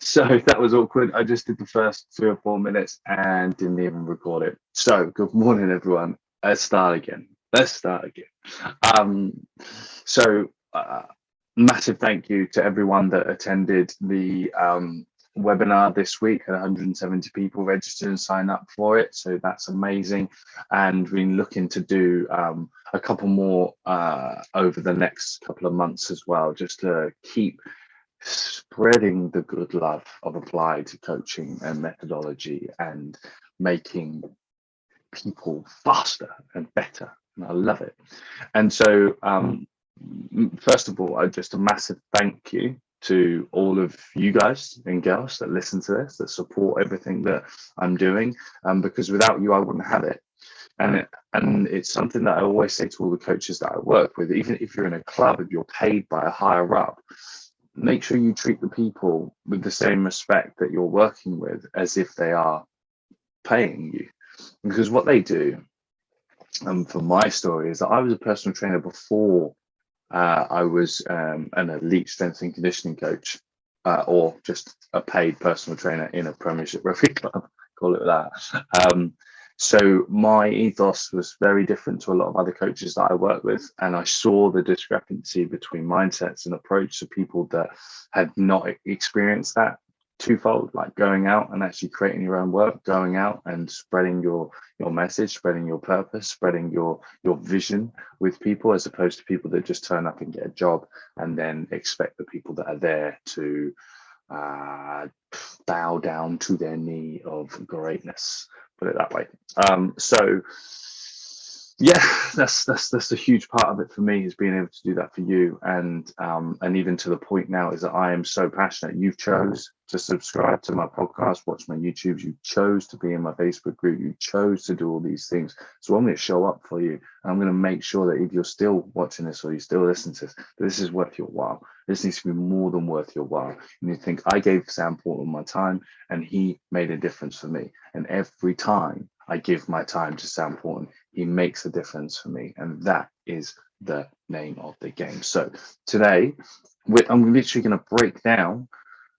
So that was awkward. I just did the first 3 or 4 minutes and didn't even record it. So good morning, everyone. Let's start again. Let's start again. Um, so massive thank you to everyone that attended the webinar this week. 170 people registered and signed up for it. So that's amazing. And we're looking to do a couple more over the next couple of months as well, just to keep spreading the good love of applied coaching and methodology and making people faster and better. And I love it. And so, first of all, just a massive thank you to all of you guys and girls that listen to this, that support everything that I'm doing, because without you, I wouldn't have it. And it's something that I always say to all the coaches that I work with, even if you're in a club, if you're paid by a higher up, make sure you treat the people with the same respect that you're working with as if they are paying you. Because what they do, for my story, is that I was a personal trainer before I was an elite strength and conditioning coach, or just a paid personal trainer in a Premiership rugby club, call it that. So my ethos was very different to a lot of other coaches that I work with, and I saw the discrepancy between mindsets and approach to people that had not experienced that twofold, like going out and actually creating your own work, going out and spreading your message, spreading your purpose, spreading your vision with people, as opposed to people that just turn up and get a job and then expect the people that are there to bow down to their knee of greatness, put it that way. So yeah, that's a huge part of it for me, is being able to do that for you, and even to the point now is that I am so passionate. You've chose to subscribe to my podcast, watch my YouTubes, you chose to be in my Facebook group, you chose to do all these things. So I'm going to show up for you, and I'm going to make sure that if you're still watching this or you still listen to this is worth your while. This needs to be more than worth your while. You need to think, I gave Sam Portland my time and he made a difference for me. And every time I give my time to Sam Portland, he makes a difference for me. And that is the name of the game. So today, I'm literally going to break down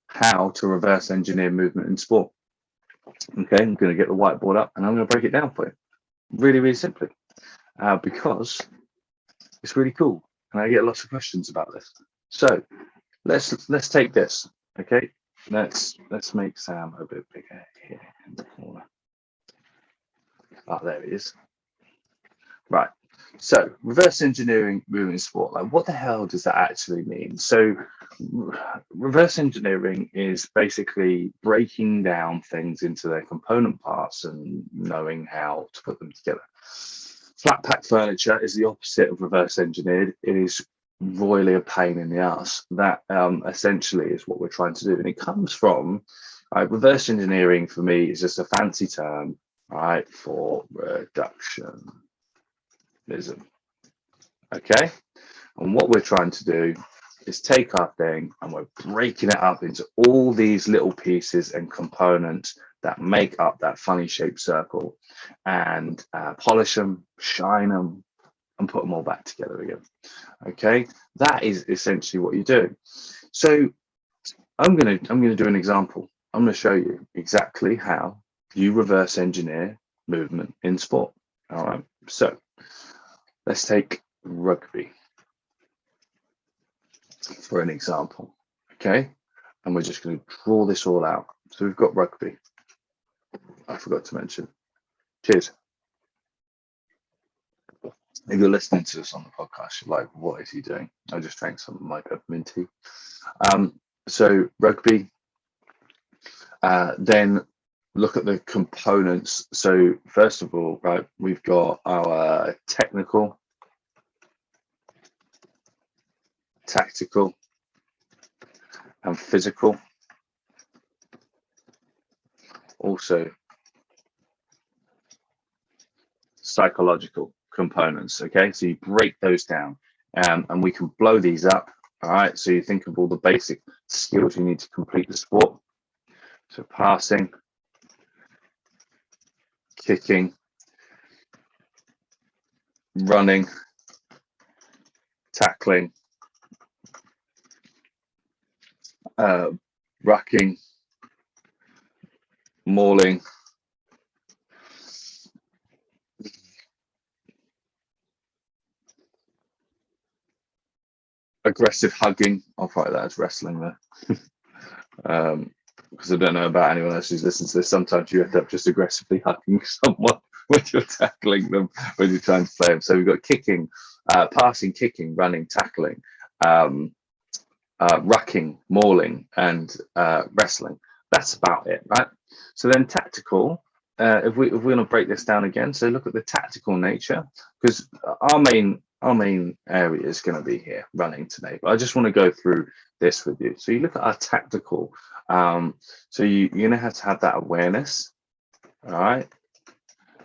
how to reverse engineer movement in sport. Okay, I'm going to get the whiteboard up and I'm going to break it down for you. Really, really simply. Because it's really cool. And I get lots of questions about this. So let's take this. Okay, let's make Sam a bit bigger here in the corner. Oh, there it is. Right. So reverse engineering movement sport, like what the hell does that actually mean? So reverse engineering is basically breaking down things into their component parts and knowing how to put them together. Flat pack furniture is the opposite of reverse engineered. It is royally a pain in the ass. That essentially is what we're trying to do. And it comes from reverse engineering, for me, is just a fancy term, right, for reductionism. Okay, and what we're trying to do is take our thing and we're breaking it up into all these little pieces and components that make up that funny shaped circle, and polish them, shine them, and put them all back together again. Okay, that is essentially what you do. So I'm gonna do an example. I'm gonna show you exactly how you reverse engineer movement in sport. All right, so let's take rugby for an example. Okay, and we're just going to draw this all out. So we've got rugby. I forgot to mention. Cheers. If you're listening to this on the podcast, you're like, what is he doing? I just drank some of my peppermint tea. So rugby, then look at the components. So first of all, right, we've got our technical, tactical, and physical. Also psychological components. Okay, so you break those down, and we can blow these up. All right, so you think of all the basic skills you need to complete the sport. So passing, kicking, running, tackling, rucking, mauling, aggressive hugging. I'll write that as wrestling there. Because I don't know about anyone else who's listening to this. Sometimes you end up just aggressively hugging someone when you're tackling them, when you're trying to play them. So we've got kicking, passing, kicking, running, tackling, rucking, mauling, and wrestling. That's about it, right? So then tactical. If we're going to break this down again, so look at the tactical nature, because our main area is going to be here running today. But I just want to go through this with you. So you look at our tactical. So you're going to have that awareness, all right?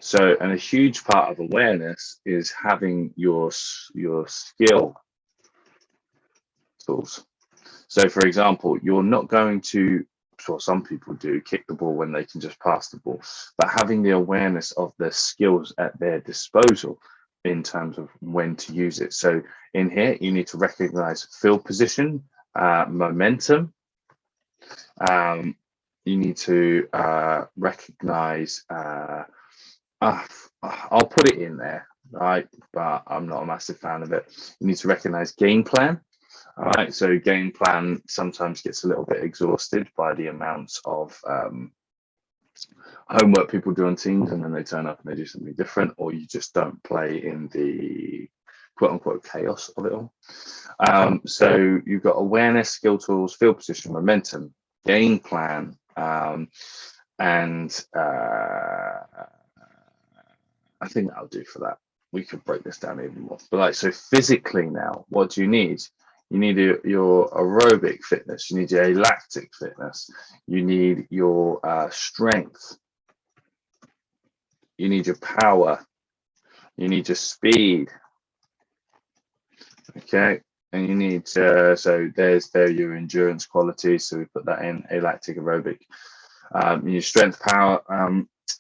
So, and a huge part of awareness is having your skill tools. So, for example, you're not going to, sure, some people do, kick the ball when they can just pass the ball, but having the awareness of the skills at their disposal in terms of when to use it. So in here, you need to recognize field position, momentum. You need to recognize, I'll put it in there, right? But I'm not a massive fan of it. You need to recognize game plan. All right, so game plan sometimes gets a little bit exhausted by the amounts of homework people do on teams, and then they turn up and they do something different, or you just don't play in the quote unquote chaos of it all. So you've got awareness, skill tools, field position, momentum, game plan, and I think that'll do for that. We could break this down even more. But like, so physically now, what do you need? You need your aerobic fitness. You need your lactic fitness. You need your strength. You need your power. You need your speed. Okay, and you need so there's your endurance qualities. So we put that in alactic, aerobic. Your strength, power,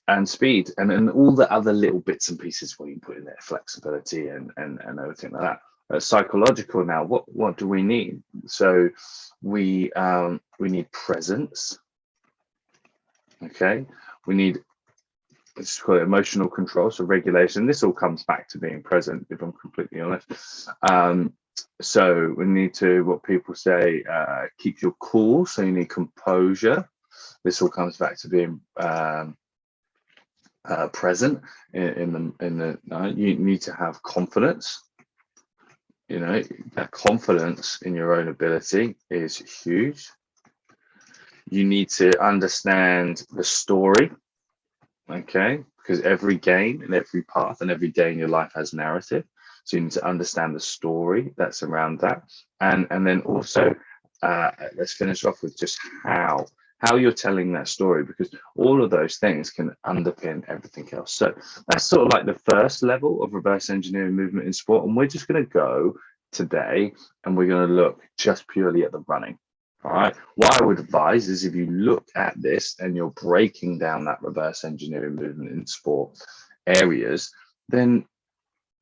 and speed, and then all the other little bits and pieces where you put in there, flexibility and everything like that. Psychological now, what do we need? So we need presence. Okay, we need, let's call it emotional control, so regulation. This all comes back to being present, if I'm completely honest. So we need to, what people say, keep your cool. So you need composure. This all comes back to being present in the you need to have confidence. You know, that confidence in your own ability is huge. You need to understand the story, okay? Because every game and every path and every day in your life has narrative. So you need to understand the story that's around that. And then also, let's finish off with just how you're telling that story, because all of those things can underpin everything else. So that's sort of like the first level of reverse engineering movement in sport. And we're just going to go today and we're going to look just purely at the running. All right. What I would advise is if you look at this and you're breaking down that reverse engineering movement in sport areas, then,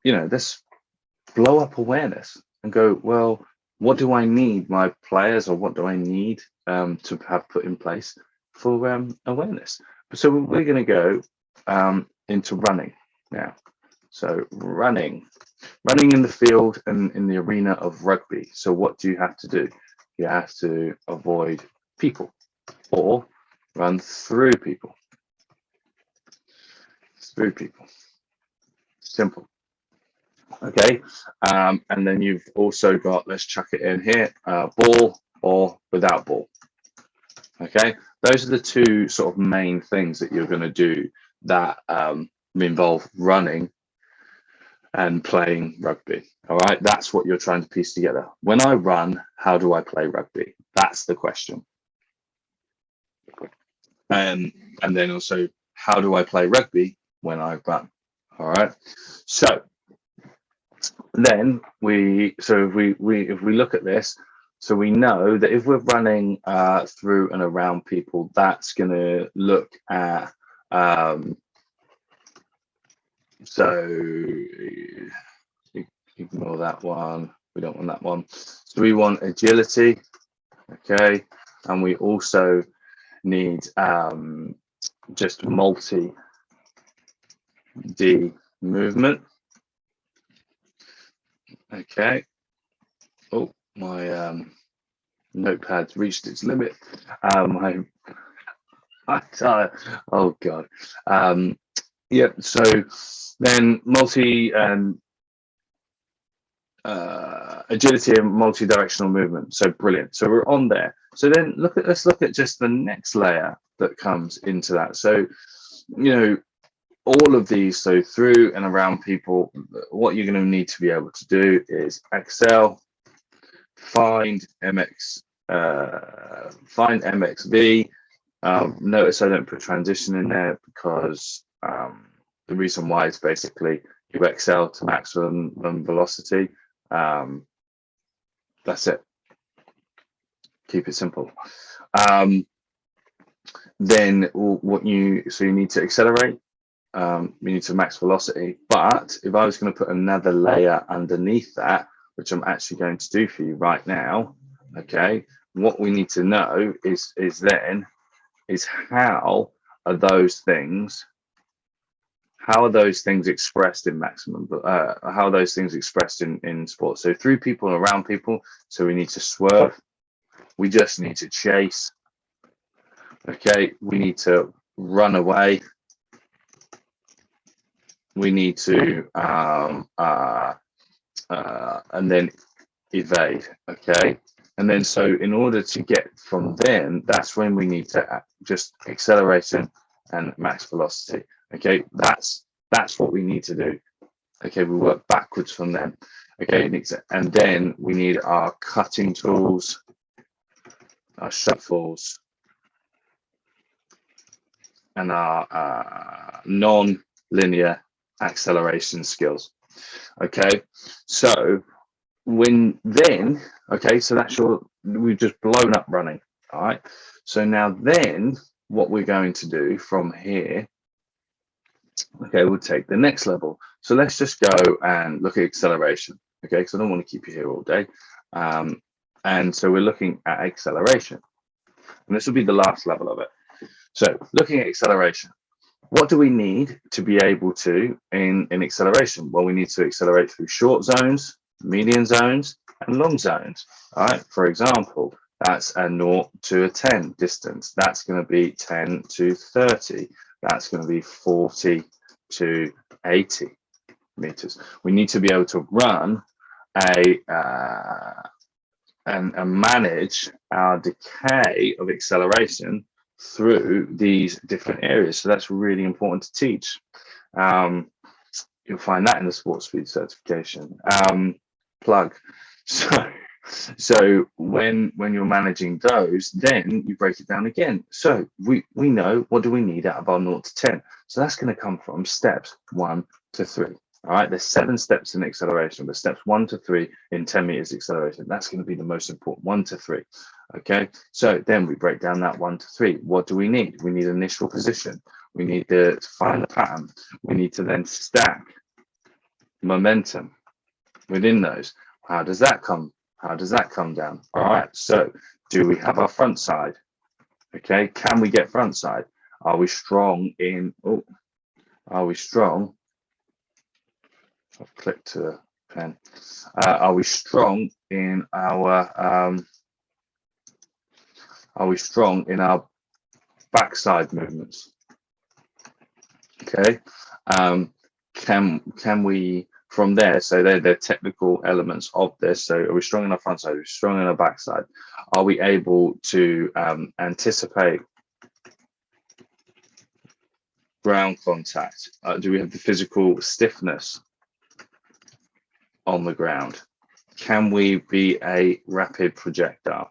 you know, let's blow up awareness and go, well, what do I need my players, or what do I need to have put in place for awareness? So we're going to go into running now. So running in the field and in the arena of rugby. So what do you have to do? You have to avoid people or run through people. Through people. Simple. Okay, and then you've also got, let's chuck it in here, ball or without ball. Okay, those are the two sort of main things that you're going to do that involve running and playing rugby. All right, that's what you're trying to piece together. When I run, how do I play rugby? That's the question. And then also, how do I play rugby when I run? All right, so then if we look at this, so we know that if we're running through and around people, that's going to look at so ignore that one. We don't want that one. So we want agility, okay, and we also need just multi-D movement. Okay. Oh, my notepad's reached its limit. Oh God. Yeah. So then multi and agility and multi-directional movement. So brilliant. So we're on there. So then let's look at just the next layer that comes into that. So, you know, all of these, so through and around people, what you're going to need to be able to do is Excel, find MXV. Notice I don't put transition in there because the reason why is basically you Excel to maximum velocity. That's it. Keep it simple. Then you need to accelerate. You need to max velocity. But if I was going to put another layer underneath that, which I'm actually going to do for you right now, okay, what we need to know is how are those things expressed in maximum, how are those things expressed in sports? So through people and around people. So we need to swerve, we just need to chase, okay, we need to run away, we need to and then evade, okay. And then so in order to get from then, that's when we need to just acceleration and max velocity, okay. That's what we need to do, okay. We work backwards from them, okay. And then we need our cutting tools, our shuffles, and our non-linear acceleration skills, okay. So so that's we've just blown up running, all right. So now then what we're going to do from here, okay, we'll take the next level. So let's just go and look at acceleration, okay, because I don't want to keep you here all day. And so we're looking at acceleration, and this will be the last level of it. So looking at acceleration, what do we need to be able to in acceleration? Well, we need to accelerate through short zones, medium zones, and long zones. All right. For example, that's a 0 to a 10 distance. That's going to be 10 to 30. That's going to be 40 to 80 meters. We need to be able to run and manage our decay of acceleration through these different areas. So that's really important to teach. You'll find that in the sports speed certification. Plug. So when you're managing those, then you break it down again. So we know, what do we need out of our 0 to 10? So that's going to come from steps 1 to 3. All right, there's 7 steps in acceleration, but steps 1 to 3 in 10 meters acceleration, that's going to be the most important, 1 to 3. Okay, so then we break down that 1 to 3. What do we need? We need initial position. We need to find the pattern. We need to then stack momentum within those. How does that come down? All right, so do we have our front side? Okay, can we get front side? Are we strong in, I've clicked to the pen. Are we strong in our backside movements? Okay. Can we from there? So they're technical elements of this. So are we strong in our front side? Are we strong in our backside? Are we able to anticipate ground contact? Do we have the physical stiffness on the ground? Can we be a rapid projectile?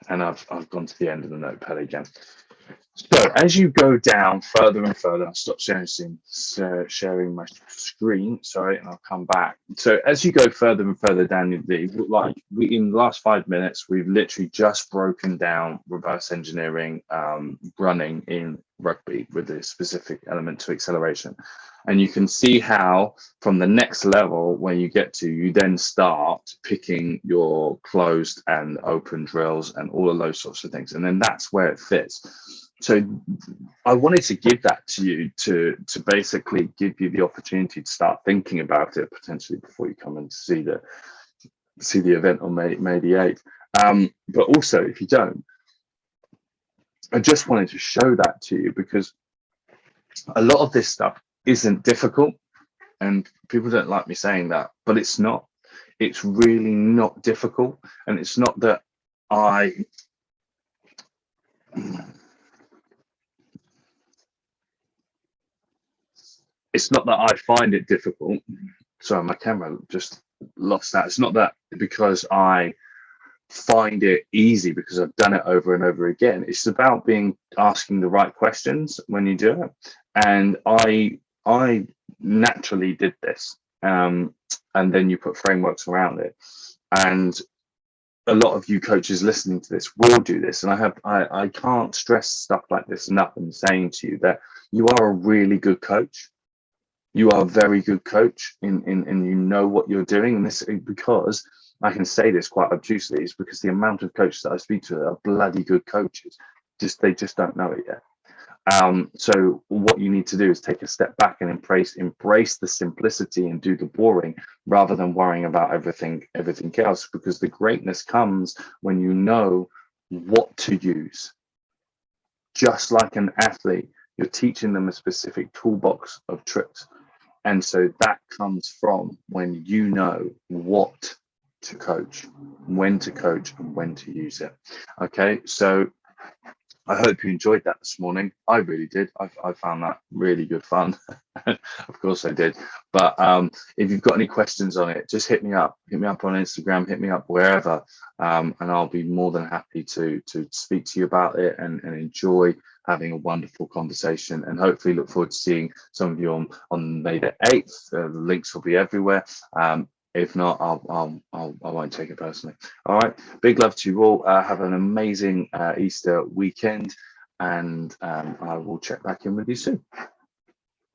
And I've gone to the end of the notepad again. So as you go down further and further, I'll stop sharing my screen, sorry, and I'll come back. So as you go further and further down, in the last 5 minutes, we've literally just broken down reverse engineering running in rugby with a specific element to acceleration. And you can see how from the next level, when you get to, you then start picking your closed and open drills and all of those sorts of things. And then that's where it fits. so I wanted to give that to you to basically give you the opportunity to start thinking about it potentially before you come and see the event on May the 8th. But also, if you don't, I just wanted to show that to you, because a lot of this stuff isn't difficult, and people don't like me saying that, but it's not. It's really not difficult, and it's not that I find it difficult. Sorry, my camera just lost that. It's not that because I find it easy because I've done it over and over again. It's about asking the right questions when you do it. And I naturally did this. And then you put frameworks around it. And a lot of you coaches listening to this will do this. And I can't stress stuff like this enough, and saying to you that you are a really good coach. You are a very good coach and you know what you're doing. And this, because I can say this quite obtusely, is because the amount of coaches that I speak to are bloody good coaches. They just don't know it yet. So what you need to do is take a step back and embrace the simplicity and do the boring, rather than worrying about everything else, because the greatness comes when you know what to use. Just like an athlete, you're teaching them a specific toolbox of tricks. And so that comes from when you know what to coach, when to coach, and when to use it. Okay, so I hope you enjoyed that this morning. I really did. I found that really good fun. Of course I did. But if you've got any questions on it, just hit me up. Hit me up on Instagram, hit me up wherever. And I'll be more than happy to speak to you about it and enjoy having a wonderful conversation, and hopefully look forward to seeing some of you on May the 8th. The links will be everywhere. If not, I won't take it personally. All right. Big love to you all. Have an amazing Easter weekend, and I will check back in with you soon.